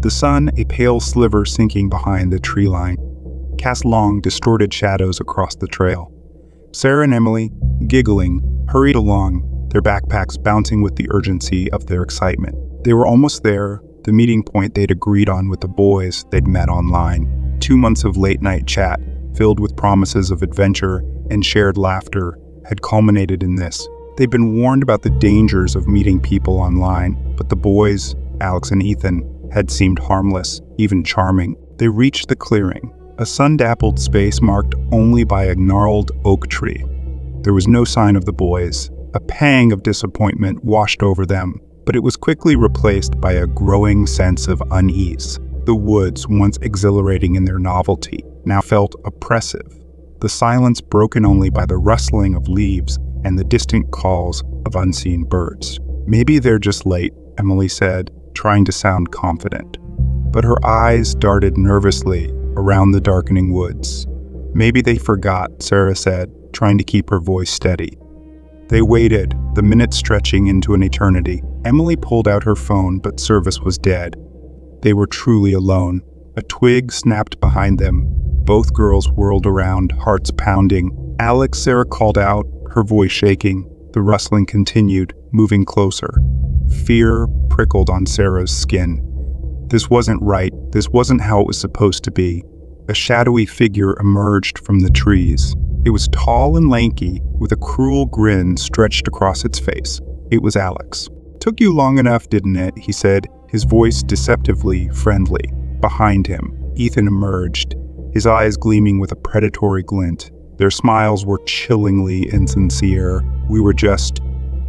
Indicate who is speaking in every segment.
Speaker 1: The sun, a pale sliver sinking behind the tree line, cast long, distorted shadows across the trail. Sarah and Emily, giggling, hurried along, their backpacks bouncing with the urgency of their excitement. They were almost there, the meeting point they'd agreed on with the boys they'd met online. 2 months of late-night chat, filled with promises of adventure and shared laughter, had culminated in this. They'd been warned about the dangers of meeting people online, but the boys, Alex and Ethan, had seemed harmless, even charming. They reached the clearing, a sun-dappled space marked only by a gnarled oak tree. There was no sign of the boys. A pang of disappointment washed over them, but it was quickly replaced by a growing sense of unease. The woods, once exhilarating in their novelty, now felt oppressive, the silence broken only by the rustling of leaves and the distant calls of unseen birds. "Maybe they're just late," Emily said, trying to sound confident. But her eyes darted nervously around the darkening woods. "Maybe they forgot," Sarah said, trying to keep her voice steady. They waited, the minutes stretching into an eternity. Emily pulled out her phone, but service was dead. They were truly alone. A twig snapped behind them. Both girls whirled around, hearts pounding. "Alex," Sarah called out, her voice shaking. The rustling continued, moving closer. Fear prickled on Sarah's skin. This wasn't right. This wasn't how it was supposed to be. A shadowy figure emerged from the trees. It was tall and lanky, with a cruel grin stretched across its face. It was Alex. "Took you long enough, didn't it?" he said, his voice deceptively friendly. Behind him, Ethan emerged, his eyes gleaming with a predatory glint. Their smiles were chillingly insincere. "We were just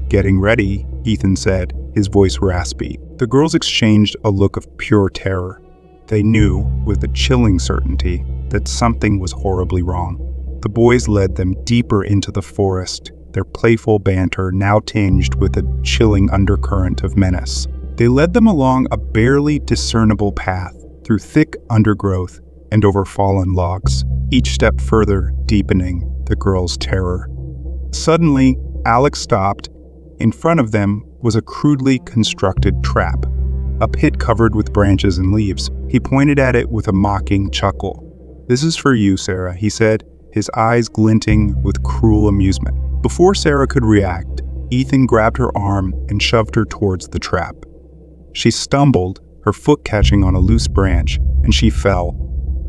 Speaker 1: getting ready," Ethan said, his voice raspy. The girls exchanged a look of pure terror. They knew, with a chilling certainty, that something was horribly wrong. The boys led them deeper into the forest, their playful banter now tinged with a chilling undercurrent of menace. They led them along a barely discernible path, through thick undergrowth and over fallen logs, each step further deepening the girls' terror. Suddenly, Alex stopped. In front of them was a crudely constructed trap, a pit covered with branches and leaves. He pointed at it with a mocking chuckle. "This is for you, Sarah," he said, his eyes glinting with cruel amusement. Before Sarah could react, Ethan grabbed her arm and shoved her towards the trap. She stumbled, her foot catching on a loose branch, and she fell,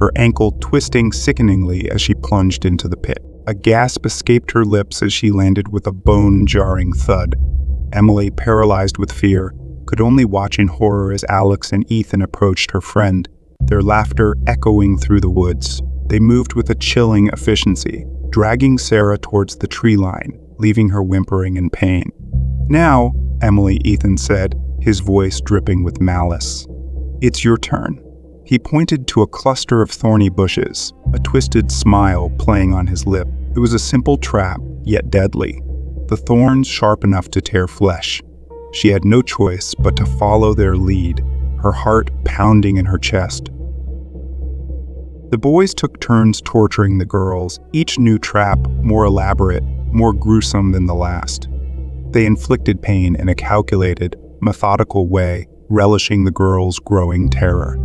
Speaker 1: her ankle twisting sickeningly as she plunged into the pit. A gasp escaped her lips as she landed with a bone-jarring thud. Emily, paralyzed with fear, could only watch in horror as Alex and Ethan approached her friend, their laughter echoing through the woods. They moved with a chilling efficiency, dragging Sarah towards the tree line, leaving her whimpering in pain. "Now," Emily, Ethan said, his voice dripping with malice, "it's your turn." He pointed to a cluster of thorny bushes, a twisted smile playing on his lip. It was a simple trap, yet deadly, the thorns sharp enough to tear flesh. She had no choice but to follow their lead, her heart pounding in her chest. The boys took turns torturing the girls, each new trap more elaborate, more gruesome than the last. They inflicted pain in a calculated, methodical way, relishing the girls' growing terror.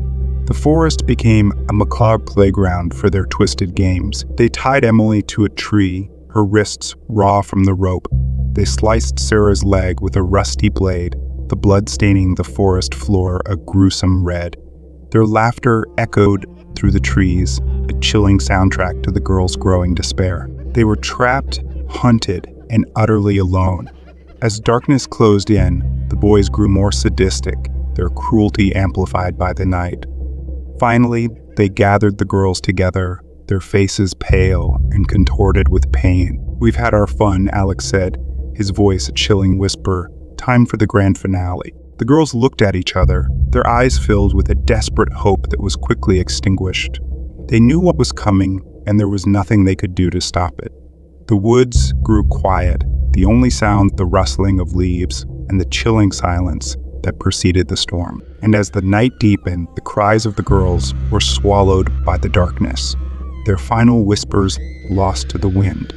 Speaker 1: The forest became a macabre playground for their twisted games. They tied Emily to a tree, her wrists raw from the rope. They sliced Sarah's leg with a rusty blade, the blood staining the forest floor a gruesome red. Their laughter echoed through the trees, a chilling soundtrack to the girls' growing despair. They were trapped, hunted, and utterly alone. As darkness closed in, the boys grew more sadistic, their cruelty amplified by the night. Finally, they gathered the girls together, their faces pale and contorted with pain. "We've had our fun," Alex said, his voice a chilling whisper. "Time for the grand finale." The girls looked at each other, their eyes filled with a desperate hope that was quickly extinguished. They knew what was coming, and there was nothing they could do to stop it. The woods grew quiet, the only sound the rustling of leaves and the chilling silence that preceded the storm. And as the night deepened, the cries of the girls were swallowed by the darkness, their final whispers lost to the wind.